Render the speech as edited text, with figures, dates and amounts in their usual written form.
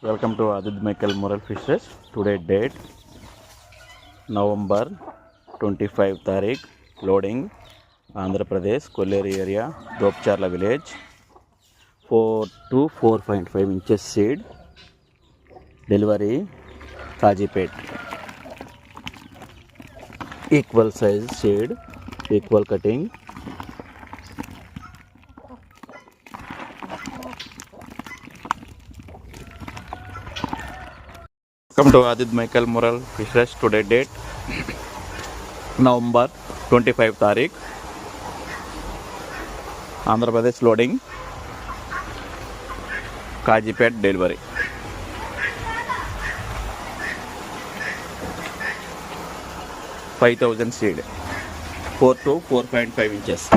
Welcome to Adit Michael Moral Fishes. Today date November 25 Tarikh. Loading Andhra Pradesh, Kolleri area, Dopcharla village. 4 to 4.5 inches seed. Delivery Kajipet. Equal size seed, equal cutting. Welcome to Adit Michael Moral Fishes. Today date November 25 Tarikh. Andhra Pradesh loading. Kajipet delivery. 5,000 seed. 4 to 4.5 inches.